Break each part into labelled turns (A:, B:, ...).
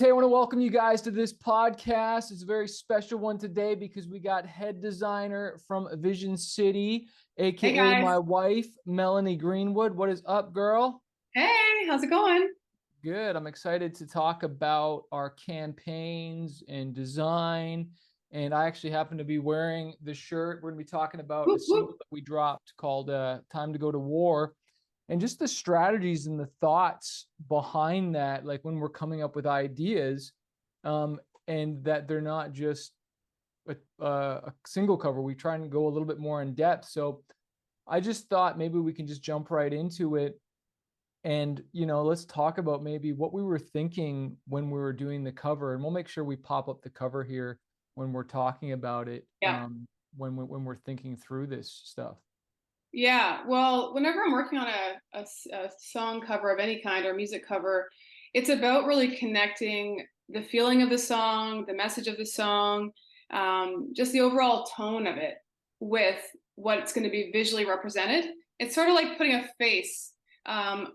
A: Hey, I want to welcome you guys to this podcast. It's a very special one today because we got head designer from Vision City,
B: Hey
A: aka
B: guys.
A: my wife, Melanie Greenwood. What is up, girl?
B: Hey, how's it going?
A: Good. I'm excited to talk about our campaigns and design. And I actually happen to be wearing the shirt. We're going to be talking about a
B: Whoop,
A: single
B: whoop.
A: that we dropped called Time to Go to War. And just the strategies and the thoughts behind that, like when we're coming up with ideas, and that they're not just a single cover. We try and go a little bit more in depth. So I just thought maybe we can just jump right into it and, let's talk about maybe what we were thinking when we were doing the cover, and we'll make sure we pop up the cover here when we're talking about it,
B: Yeah.
A: when we're thinking through this stuff.
B: Yeah. Well, whenever I'm working on a song cover of any kind or music cover, it's about really connecting the feeling of the song, the message of the song, just the overall tone of it with what's going to be visually represented. It's sort of like putting a face on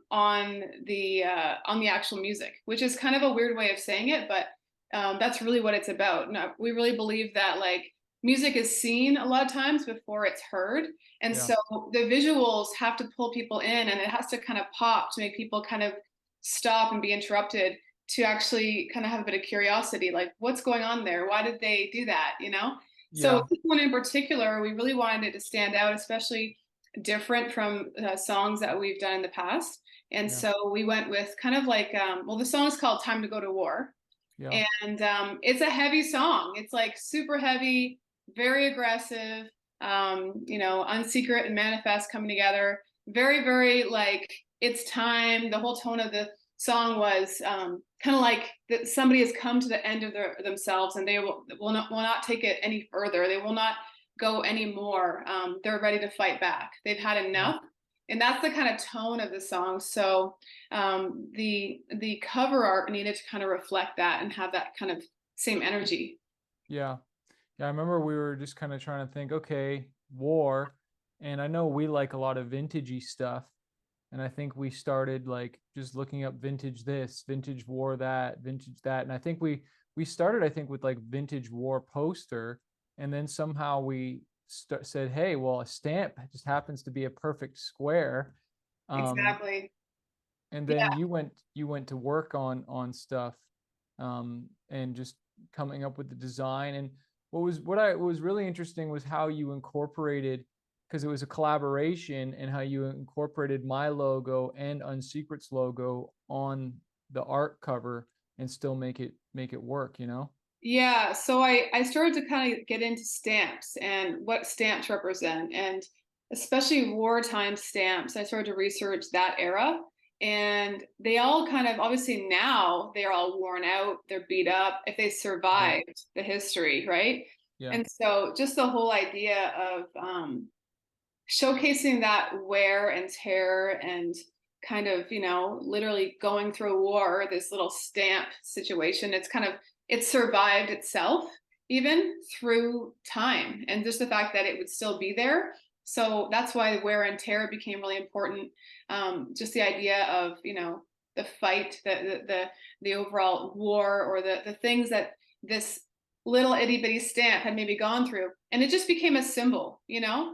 B: the actual music, which is kind of a weird way of saying it, but that's really what it's about. Now, we really believe that like music is seen a lot of times before it's heard. And
A: Yeah.
B: so the visuals have to pull people in and it has to kind of pop to make people kind of stop and be interrupted to actually kind of have a bit of curiosity, like what's going on there? Why did they do that? So
A: Yeah.
B: this one in particular, we really wanted it to stand out, especially different from songs that we've done in the past. And
A: Yeah.
B: so we went with kind of like, well, the song is called Time to Go to War.
A: Yeah.
B: And it's a heavy song. It's like super heavy, very aggressive, Unsecret and Manifest coming together. Very, very like it's time. The whole tone of the song was kind of like that somebody has come to the end of themselves and they will not take it any further. They will not go anymore. They're ready to fight back. They've had
A: Yeah.
B: enough. And that's the kind of tone of the song. So the cover art needed to kind of reflect that and have that kind of same energy.
A: Yeah. Yeah, I remember we were just kind of trying to think, okay, war. And I know we like a lot of vintagey stuff. And I think we started like just looking up vintage this, vintage war that, vintage that. And I think we started, I think, with like vintage war poster. And then somehow we said, hey, well, a stamp just happens to be a perfect square. Um,
B: Exactly.
A: and
B: Yeah.
A: then you went to work on stuff, and just coming up with the design. And what was really interesting was how you incorporated, because it was a collaboration, and how you incorporated my logo and Unsecret's logo on the art cover and still make it work.
B: Yeah. So I started to kind of get into stamps and what stamps represent, and especially wartime stamps. I started to research that era. And they all kind of obviously now they're all worn out, they're beat up if they
A: Yeah.
B: survived the history, right?
A: Yeah.
B: And so just the whole idea of showcasing that wear and tear and kind of, literally going through a war, this little stamp situation. It survived itself even through time. And just the fact that it would still be there. So that's why wear and tear became really important. Just the idea of, the fight, the overall war, or the things that this little itty bitty stamp had maybe gone through. And it just became a symbol.
A: Yeah.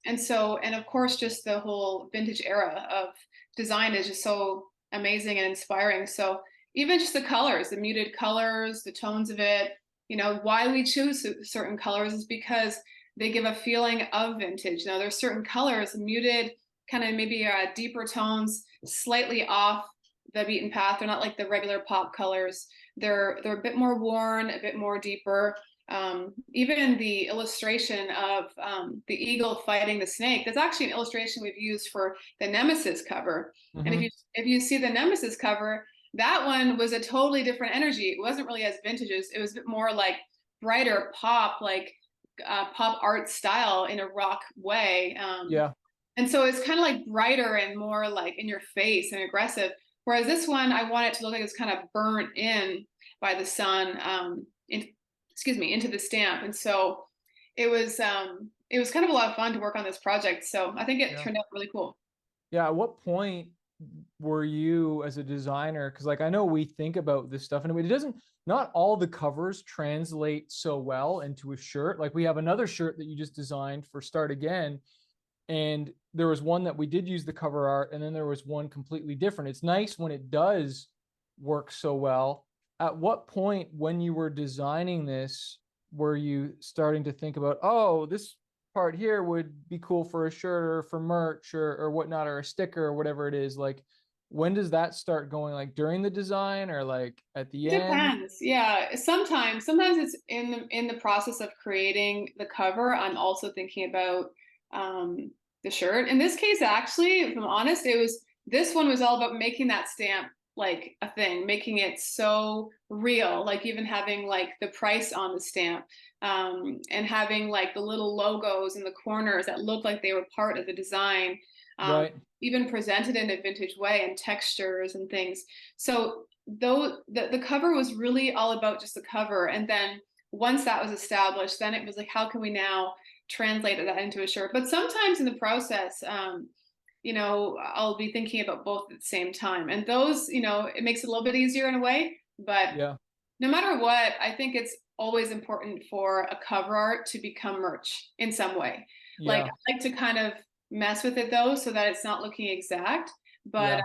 B: And of course, just the whole vintage era of design is just so amazing and inspiring. So even just the colors, the muted colors, the tones of it, why we choose certain colors is because they give a feeling of vintage. Now, there's certain colors, muted, kind of maybe deeper tones, slightly off the beaten path. They're not like the regular pop colors. They're a bit more worn, a bit more deeper. Even the illustration of the eagle fighting the snake, that's actually an illustration we've used for the Nemesis cover. And
A: Hmm.
B: if you see the Nemesis cover, that one was a totally different energy. It wasn't really as vintages. It was a bit more like brighter pop, like pop art style in a rock way.
A: Yeah.
B: And so it's kind of like brighter and more like in your face and aggressive. Whereas this one, I want it to look like it's kind of burnt in by the sun, excuse me, into the stamp. And so it was kind of a lot of fun to work on this project. So I think it
A: Yeah.
B: turned out really cool.
A: Yeah. At what point were you as a designer? Because like I know we think about this stuff and it doesn't, not all the covers translate so well into a shirt. Like we have another shirt that you just designed for Start Again, and there was one that we did use the cover art, and then there was one completely different. It's nice when it does work so well. At what point when you were designing this were you starting to think about, oh, this part here would be cool for a shirt or for merch or whatnot, or a sticker or whatever it is? Like, when does that start going? Like during the design or like at the
B: It
A: end?
B: depends. Yeah. Sometimes it's in the process of creating the cover. I'm also thinking about the shirt. In this case, actually, if I'm honest, this one was all about making that stamp like a thing, making it so real, like even having like the price on the stamp, and having like the little logos in the corners that look like they were part of the design, um,
A: Right.
B: even presented in a vintage way and textures and things. So though the cover was really all about just the cover, and then once that was established, then it was like, how can we now translate that into a shirt? But sometimes in the process, I'll be thinking about both at the same time, and those, it makes it a little bit easier in a way. But
A: Yeah.
B: no matter what, I think it's always important for a cover art to become merch in some way. Like
A: Yeah.
B: I like to kind of mess with it though, so that it's not looking exact, but
A: Yeah.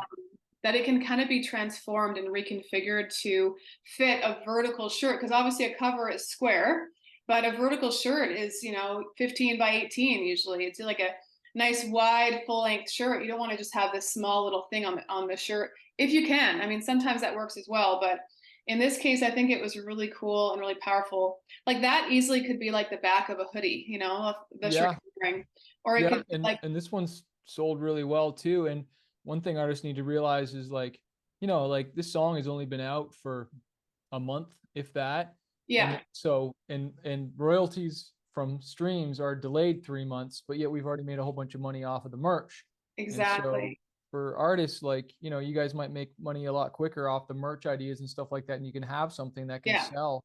B: that it can kind of be transformed and reconfigured to fit a vertical shirt. Because obviously a cover is square, but a vertical shirt is, 15 by 18 usually. It's like a nice wide full length shirt. You don't want to just have this small little thing on the shirt if you can. I mean, sometimes that works as well, but in this case, I think it was really cool and really powerful. Like that easily could be like the back of a hoodie, the shirt
A: Yeah.
B: you're wearing, or it
A: Yeah,
B: could be
A: and
B: like,
A: this one's sold really well too. And one thing artists need to realize is like, like this song has only been out for a month, if that.
B: yeah,
A: And so and royalties from streams are delayed 3 months, but yet we've already made a whole bunch of money off of the merch. And so
B: exactly.
A: for artists, like, you guys might make money a lot quicker off the merch ideas and stuff like that, and you can have something that can
B: Yeah,
A: sell.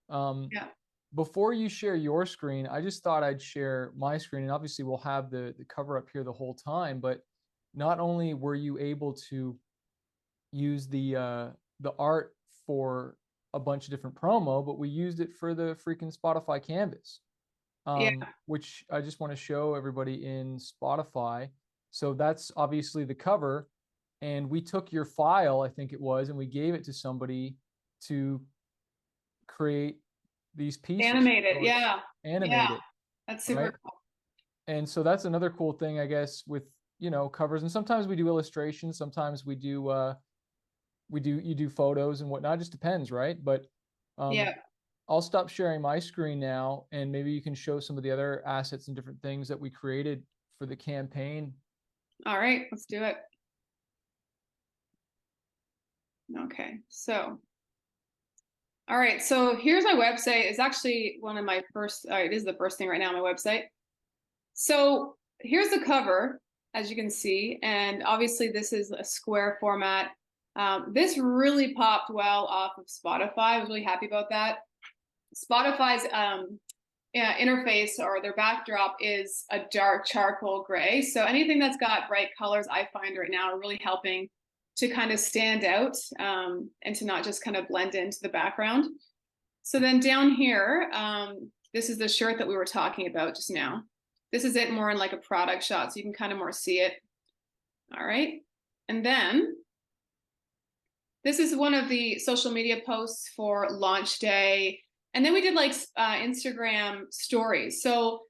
A: Um,
B: yeah.
A: before you share your screen, I just thought I'd share my screen, and obviously we'll have the cover up here the whole time. But not only were you able to use the art for a bunch of different promo, but we used it for the freaking Spotify canvas,
B: Yeah.
A: which I just want to show everybody in Spotify. So that's obviously the cover, and we took your file, I think it was, and we gave it to somebody to create these pieces.
B: Animated.
A: So it's
B: Yeah. Yeah.
A: animated,
B: That's super
A: right?
B: cool.
A: And so that's another cool thing, I guess, with covers. And sometimes we do illustrations, sometimes we do you do photos and whatnot. It just depends, right? But um,
B: Yeah.
A: I'll stop sharing my screen now, and maybe you can show some of the other assets and different things that we created for the campaign.
B: All right. Let's do it. Okay. So, all right. So here's my website. It's actually one of my first, it is the first thing right now on my website. So here's the cover, as you can see. And obviously this is a square format. This really popped well off of Spotify. I was really happy about that. Spotify's interface, or their backdrop, is a dark charcoal gray. So anything that's got bright colors, I find right now are really helping to kind of stand out, and to not just kind of blend into the background. So then down here, this is the shirt that we were talking about just now. This is it more in like a product shot, so you can kind of more see it. All right. And then this is one of the social media posts for launch day. And then we did like Instagram stories. So,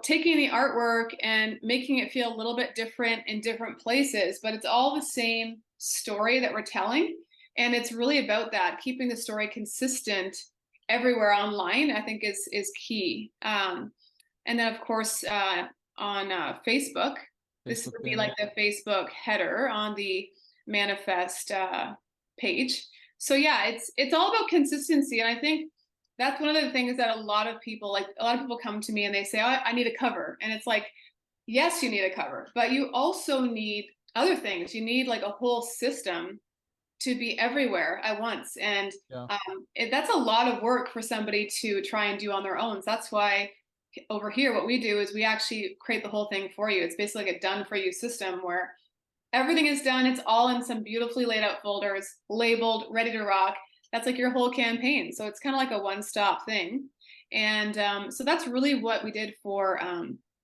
B: taking the artwork and making it feel a little bit different in different places, but it's all the same story that we're telling. And it's really about that, keeping the story consistent everywhere online, I think is key. And then of course, on Facebook, this
A: Facebook
B: would be like
A: banner.
B: the Facebook header on the manifest page. So yeah, it's all about consistency, and I think that's one of the things that a lot of people come to me and they say, oh, I need a cover, and it's like, yes, you need a cover, but you also need other things. You need like a whole system to be everywhere at once, and
A: Yeah.
B: that's a lot of work for somebody to try and do on their own. So that's why over here what we do is we actually create the whole thing for you. It's basically like a done for you system where Everything is done. It's all in some beautifully laid out folders, labeled, ready to rock. That's like your whole campaign. So it's kind of like a one-stop thing. And so that's really what we did for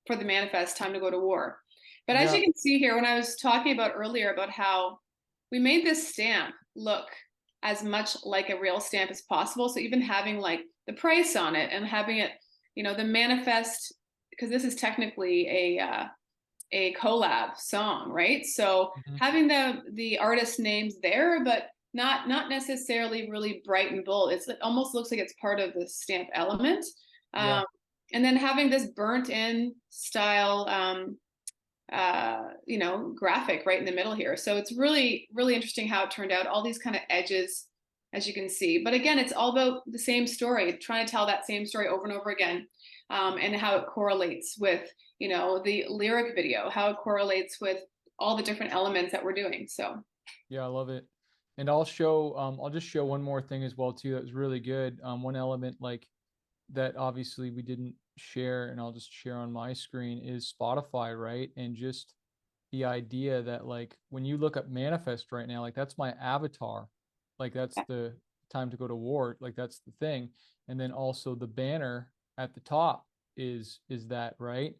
B: the manifest Time to Go to War. But as
A: Yeah.
B: you can see here, when I was talking about earlier about how we made this stamp look as much like a real stamp as possible. So even having like the price on it and having it, the manifest, because this is technically a collab song, right? So
A: Mhm.
B: having the artist names there, but not necessarily really bright and bold. It almost looks like it's part of the stamp element.
A: Yeah.
B: Um, and then having this burnt in style graphic right in the middle here. So it's really, really interesting how it turned out. All these kind of edges, as you can see. But again, it's all about the same story, trying to tell that same story over and over again, and how it correlates with, the lyric video, how it correlates with all the different elements that we're doing. So
A: Yeah, I love it. And I'll just show one more thing as well too that was really good. One element like that obviously we didn't share, and I'll just share on my screen, is Spotify, right? And just the idea that like when you look up Manifest right now, like that's my avatar. Like that's the Time to Go to War, like that's the thing. And then also the banner at the top is that, right?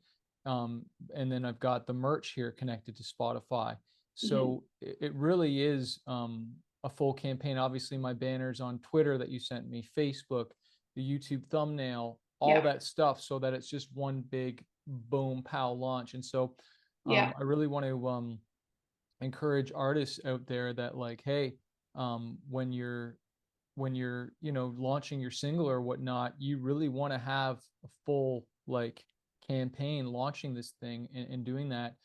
A: And then I've got the merch here connected to Spotify.
B: mhm.
A: So it really is a full campaign. Obviously, my banners on Twitter that you sent me, Facebook, the YouTube thumbnail, all
B: Yeah,
A: that stuff, so that it's just one big boom pow launch. And so
B: yeah,
A: I really want to encourage artists out there that like, hey, when you're launching your single or whatnot, you really want to have a full like campaign launching this thing and doing that.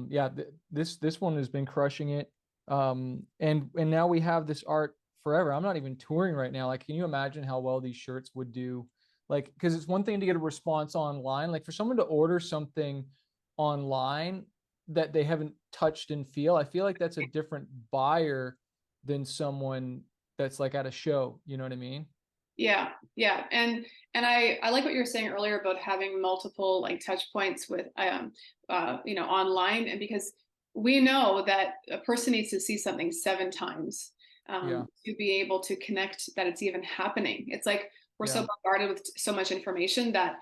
A: Yeah, this one has been crushing it. And now we have this art forever. I'm not even touring right now. Like, can you imagine how well these shirts would do? Like, because it's one thing to get a response online. Like for someone to order something online that they haven't touched and I feel like that's a different buyer than someone that's like at a show. You know what I mean?
B: yeah, yeah. And I like what you were saying earlier about having multiple like touch points with online, and because we know that a person needs to see something 7 times
A: Yeah.
B: to be able to connect that it's even happening. It's like we're so
A: Yeah.
B: bombarded with so much information that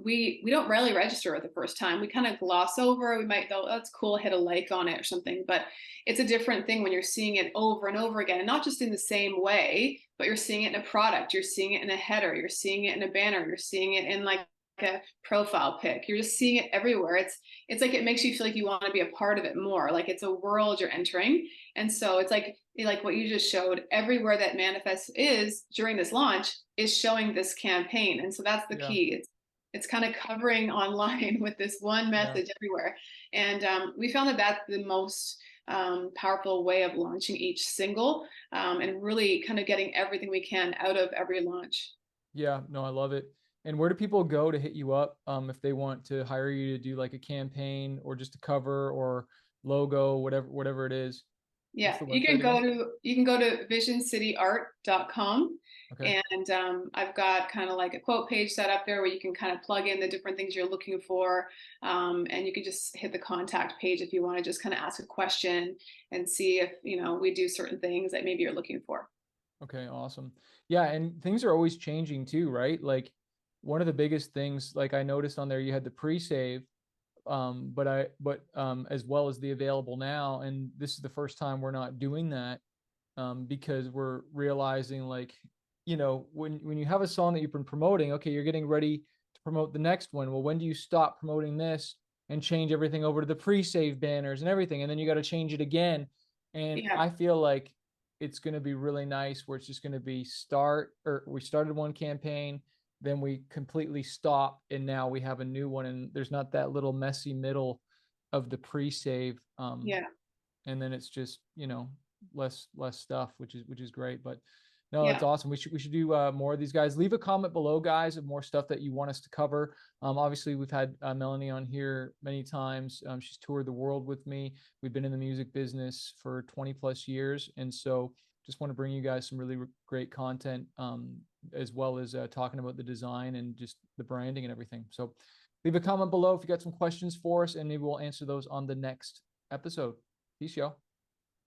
B: we don't rarely register it the first time. We kind of gloss over. We might go, oh, that's cool, hit a like on it or something. But it's a different thing when you're seeing it over and over again, and not just in the same way, but you're seeing it in a product, you're seeing it in a header, you're seeing it in a banner, you're seeing it in like a profile pic. You're just seeing it everywhere. It's like it makes you feel like you want to be a part of it more. Like it's a world you're entering. And so it's like what you just showed, everywhere that Manifest is during this launch is showing this campaign. And so that's the
A: Yeah.
B: key. It's kind of covering online with this one
A: Yeah.
B: message everywhere. And we found that that's the most powerful way of launching each single, and really kind of getting everything we can out of every launch.
A: Yeah. No, I love it. And where do people go to hit you up if they want to hire you to do like a campaign or just a cover or logo, whatever it is? What's
B: Yeah,
A: the
B: you
A: website
B: can
A: again?
B: go to visioncityart.com,
A: Okay.
B: and I've got kind of like a quote page set up there where you can kind of plug in the different things you're looking for, and you can just hit the contact page if you want to just kind of ask a question and see if we do certain things that maybe you're looking for.
A: Okay, awesome. Yeah, and things are always changing too, right? Like one of the biggest things, like I noticed on there, you had the pre-save, but as well as the available now, and this is the first time we're not doing that, because we're realizing like, when you have a song that you've been promoting, okay, you're getting ready to promote the next one. Well, when do you stop promoting this and change everything over to the pre-save banners and everything, and then you got to change it again? And
B: Yeah,
A: I feel like it's going to be really nice where it's just going to be we started one campaign, then we completely stop, and now we have a new one, and there's not that little messy middle of the pre-save.
B: yeah,
A: And then it's just less stuff, which is great. But no, that's
B: yeah.
A: awesome. We should do more of these guys. Leave a comment below, guys, of more stuff that you want us to cover. Obviously we've had Melanie on here many times. She's toured the world with me. We've been in the music business for 20 plus years, and so just want to bring you guys some really great content, as well as talking about the design and just the branding and everything. So leave a comment below if you got some questions for us, and maybe we'll answer those on the next episode. Peace, y'all.